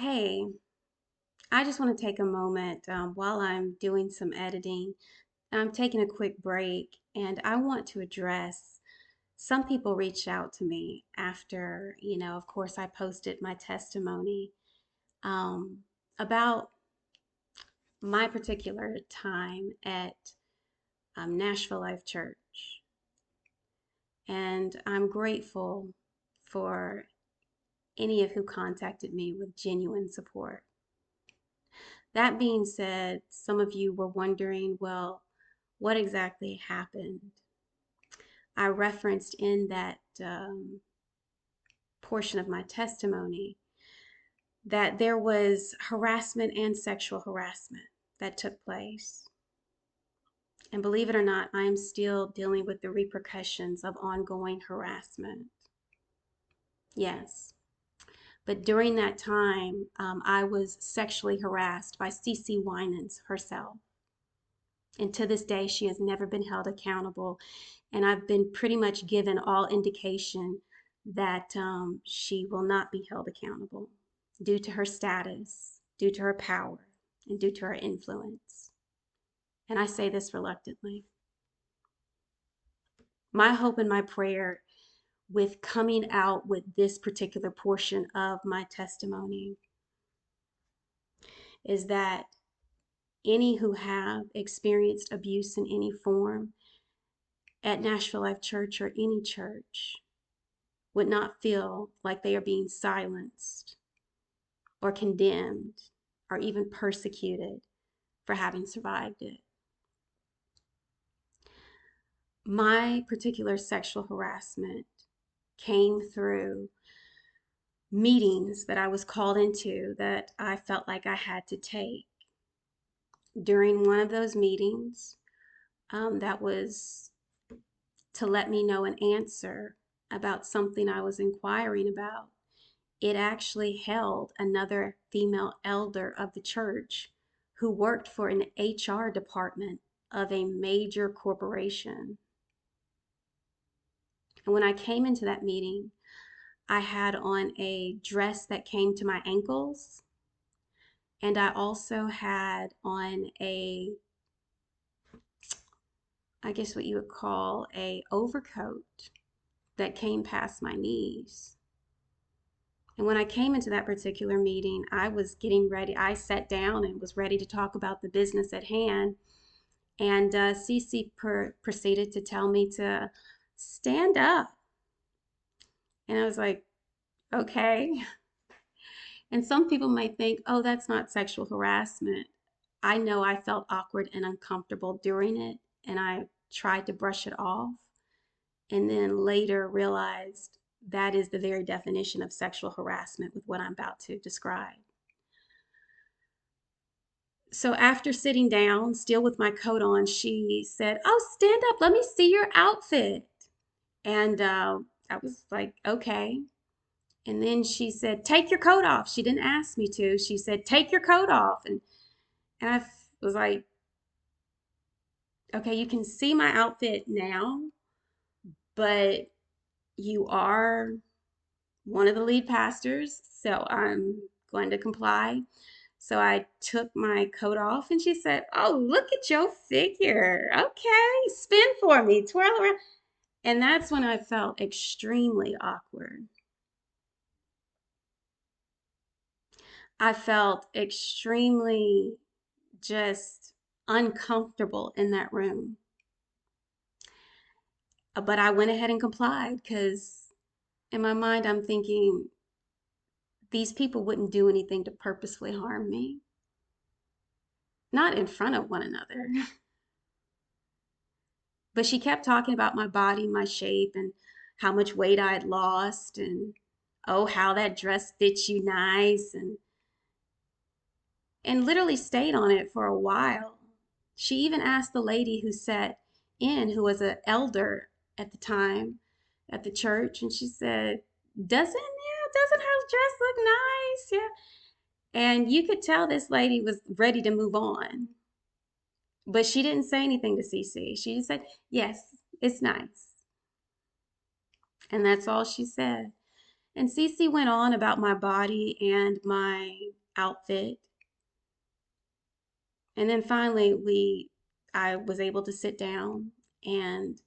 Hey, I just want to take a moment while I'm doing some editing. I'm taking a quick break and I want to address some people reached out to me after, of course, I posted my testimony um, about my particular time at Nashville Life Church. And I'm grateful for any of who contacted me with genuine support. That being said, some of you were wondering, well, what exactly happened? I referenced in that portion of my testimony that there was harassment and sexual harassment that took place. And believe it or not, I'm still dealing with the repercussions of ongoing harassment. Yes. But during that time, I was sexually harassed by CC Winans herself. And to this day, she has never been held accountable. And I've been pretty much given all indication that she will not be held accountable due to her status, due to her power, and due to her influence. And I say this reluctantly. My hope and my prayer with coming out with this particular portion of my testimony is that any who have experienced abuse in any form at Nashville Life Church or any church would not feel like they are being silenced or condemned or even persecuted for having survived it. My particular sexual harassment came through meetings that I was called into that I felt like I had to take. During one of those meetings, that was to let me know an answer about something I was inquiring about. It actually held another female elder of the church who worked for an HR department of a major corporation. And when I came into that meeting, I had on a dress that came to my ankles, and I also had on I guess what you would call a overcoat that came past my knees. And when I came into that particular meeting, I was getting ready. I sat down and was ready to talk about the business at hand. And Cece proceeded to tell me to stand up. And I was like, okay. And some people might think, oh, that's not sexual harassment. I know I felt awkward and uncomfortable during it, and I tried to brush it off. And then later realized that is the very definition of sexual harassment with what I'm about to describe. So after sitting down, still with my coat on, she said, oh, stand up, let me see your outfit. And I was like, okay. And then she said, take your coat off. She didn't ask me to. She said, take your coat off. And I was like, okay, you can see my outfit now, but you are one of the lead pastors, so I'm going to comply. So I took my coat off and she said, oh, look at your figure. Okay, spin for me, twirl around. And that's when I felt extremely awkward. I felt extremely just uncomfortable in that room. But I went ahead and complied because in my mind, I'm thinking these people wouldn't do anything to purposefully harm me, not in front of one another. But she kept talking about my body, my shape, and how much weight I had lost, and oh, how that dress fits you nice, and literally stayed on it for a while. She even asked the lady who sat in, who was an elder at the time at the church, and she said, doesn't her dress look nice? Yeah. And you could tell this lady was ready to move on. But she didn't say anything to Cece. She just said, yes, it's nice. And that's all she said. And Cece went on about my body and my outfit. And then finally I was able to sit down and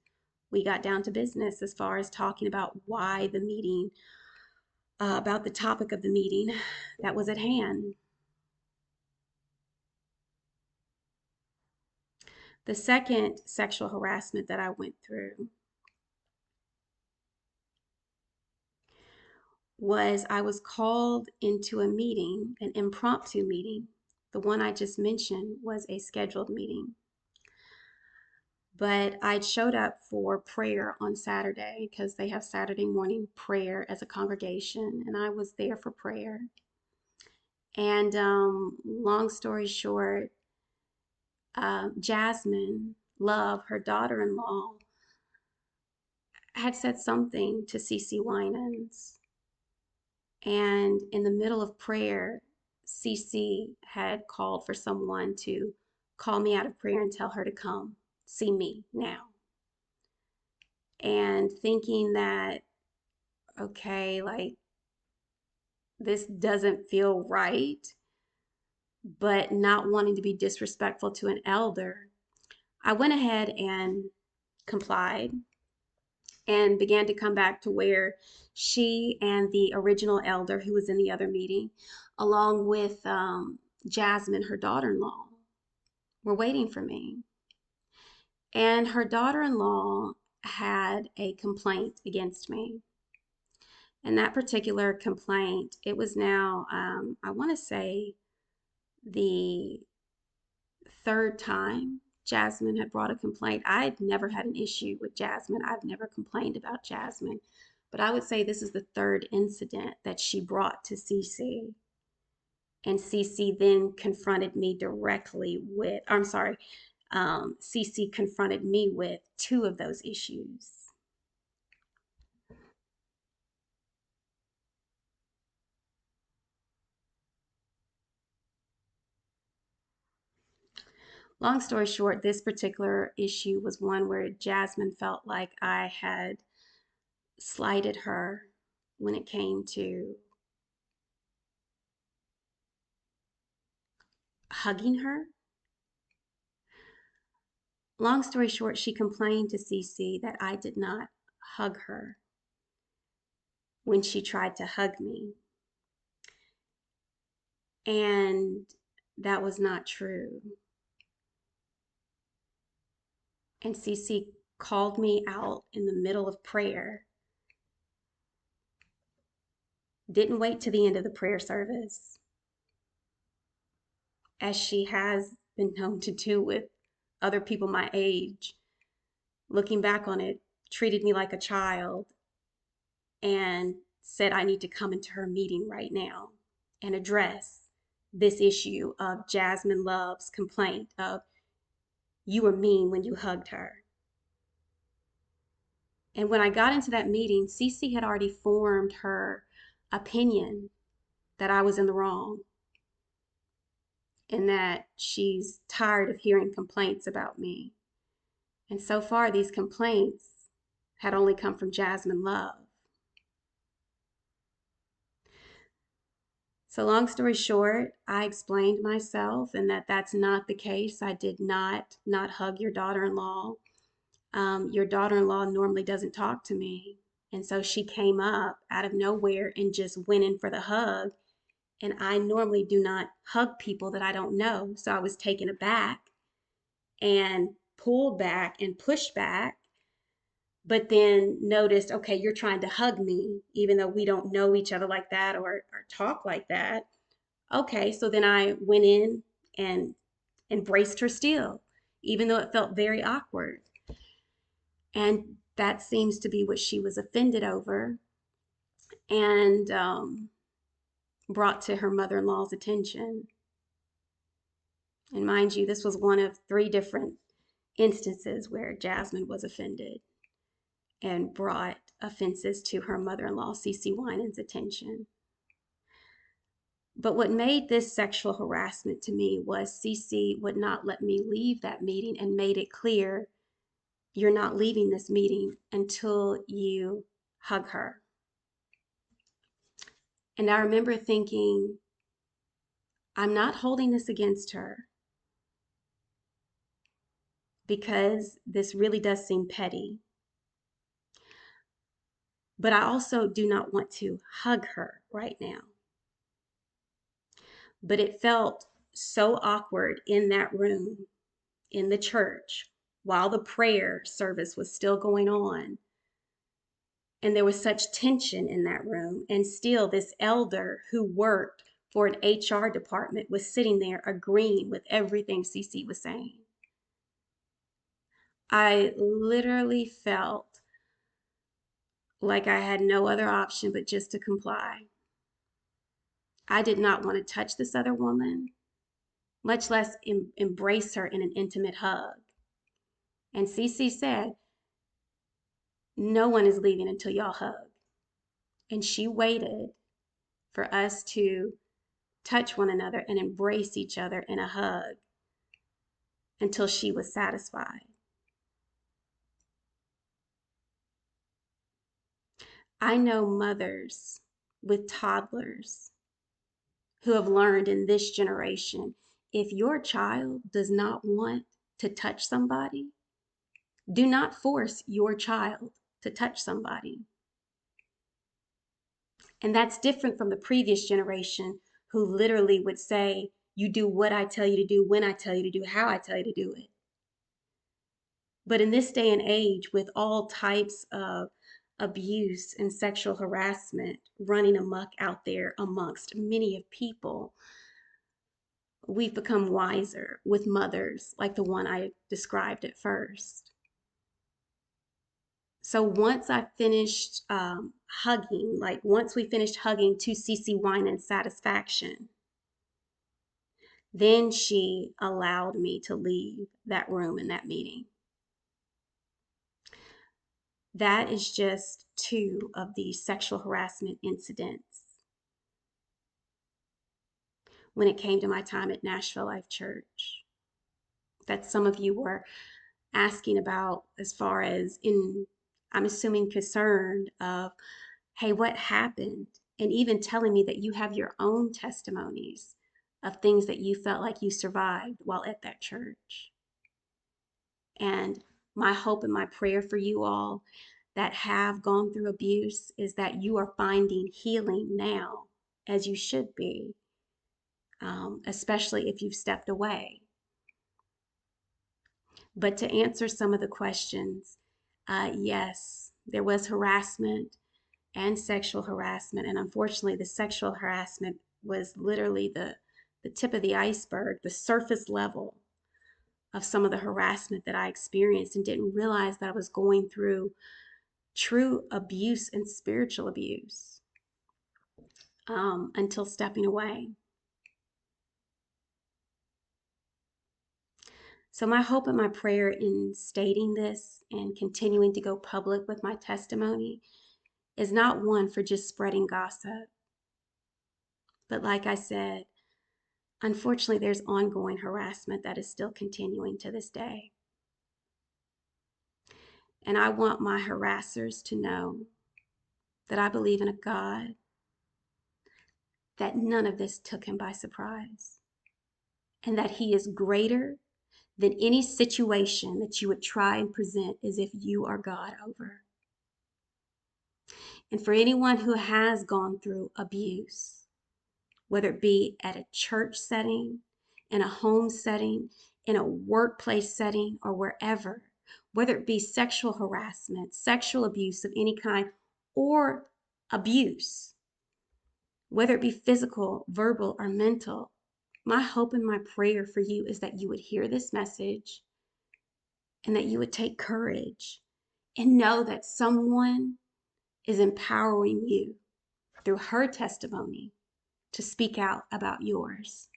we got down to business as far as talking about why the meeting, about the topic of the meeting that was at hand. The second sexual harassment that I went through was I was called into a meeting, an impromptu meeting. The one I just mentioned was a scheduled meeting. But I'd showed up for prayer on Saturday because they have Saturday morning prayer as a congregation, and I was there for prayer. And long story short, Jasmine Love, her daughter-in-law, had said something to Cece Winans. And in the middle of prayer, Cece had called for someone to call me out of prayer and tell her to come see me now. And thinking that, okay, like this doesn't feel right, but not wanting to be disrespectful to an elder, I went ahead and complied and began to come back to where she and the original elder who was in the other meeting, along with Jasmine, her daughter in law, were waiting for me. And her daughter in law had a complaint against me. And that particular complaint, it was now, I want to say, the third time Jasmine had brought a complaint. I'd never had an issue with Jasmine. I've never complained about Jasmine. But I would say this is the third incident that she brought to Cece. And Cece then confronted me directly with, I'm sorry, Cece confronted me with two of those issues. Long story short, this particular issue was one where Jasmine felt like I had slighted her when it came to hugging her. Long story short, she complained to Cece that I did not hug her when she tried to hug me. And that was not true. And Cece called me out in the middle of prayer, didn't wait to the end of the prayer service, as she has been known to do with other people my age. Looking back on it, treated me like a child and said I need to come into her meeting right now and address this issue of Jasmine Love's complaint of you were mean when you hugged her. And when I got into that meeting, Cece had already formed her opinion that I was in the wrong and that she's tired of hearing complaints about me. And so far, these complaints had only come from Jasmine Love. So long story short, I explained myself and that that's not the case. I did not hug your daughter-in-law. Your daughter-in-law normally doesn't talk to me. And so she came up out of nowhere and just went in for the hug. And I normally do not hug people that I don't know. So I was taken aback and pulled back and pushed back, but then noticed, okay, you're trying to hug me, even though we don't know each other like that or talk like that. Okay, so then I went in and embraced her still, even though it felt very awkward. And that seems to be what she was offended over and brought to her mother in law's attention. And mind you, this was one of three different instances where Jasmine was offended and brought offenses to her mother in law, Cece Winans' attention. But what made this sexual harassment to me was Cece would not let me leave that meeting and made it clear you're not leaving this meeting until you hug her. And I remember thinking, I'm not holding this against her because this really does seem petty. But I also do not want to hug her right now. But it felt so awkward in that room, in the church, while the prayer service was still going on. And there was such tension in that room. And still, this elder who worked for an HR department was sitting there agreeing with everything CC was saying. I literally felt like I had no other option but just to comply. I did not want to touch this other woman, much less embrace her in an intimate hug. And CC said, no one is leaving until y'all hug. And she waited for us to touch one another and embrace each other in a hug until she was satisfied. I know mothers with toddlers who have learned in this generation, if your child does not want to touch somebody, do not force your child to touch somebody. And that's different from the previous generation who literally would say, you do what I tell you to do, when I tell you to do, how I tell you to do it. But in this day and age, with all types of abuse and sexual harassment running amok out there amongst many of people, we've become wiser with mothers like the one I described at first. So once I finished hugging, like once we finished hugging to CC Wine and Satisfaction, then she allowed me to leave that room in that meeting. That is just 2 of the sexual harassment incidents when it came to my time at Nashville Life Church that some of you were asking about, as far as in, I'm assuming, concerned of, hey, what happened? And even telling me that you have your own testimonies of things that you felt like you survived while at that church. And my hope and my prayer for you all that have gone through abuse is that you are finding healing now, as you should be, especially if you've stepped away. But to answer some of the questions, yes, there was harassment and sexual harassment. And unfortunately, the sexual harassment was literally the tip of the iceberg, the surface level of some of the harassment that I experienced, and didn't realize that I was going through true abuse and spiritual abuse until stepping away. So my hope and my prayer in stating this and continuing to go public with my testimony is not one for just spreading gossip. But like I said, unfortunately, there's ongoing harassment that is still continuing to this day. And I want my harassers to know that I believe in a God, that none of this took him by surprise, and that he is greater than any situation that you would try and present as if you are God over. And for anyone who has gone through abuse, whether it be at a church setting, in a home setting, in a workplace setting, or wherever, whether it be sexual harassment, sexual abuse of any kind, or abuse, whether it be physical, verbal, or mental, my hope and my prayer for you is that you would hear this message and that you would take courage and know that someone is empowering you through her testimony to speak out about yours.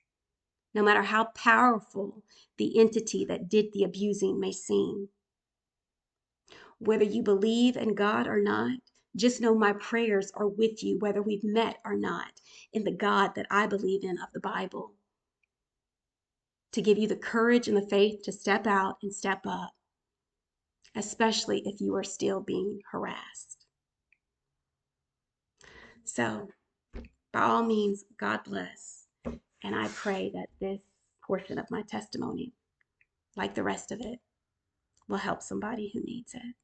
No matter how powerful the entity that did the abusing may seem. Whether you believe in God or not, just know my prayers are with you, whether we've met or not, in the God that I believe in of the Bible, to give you the courage and the faith to step out and step up, especially if you are still being harassed. So By all means, God bless. And I pray that this portion of my testimony, like the rest of it, will help somebody who needs it.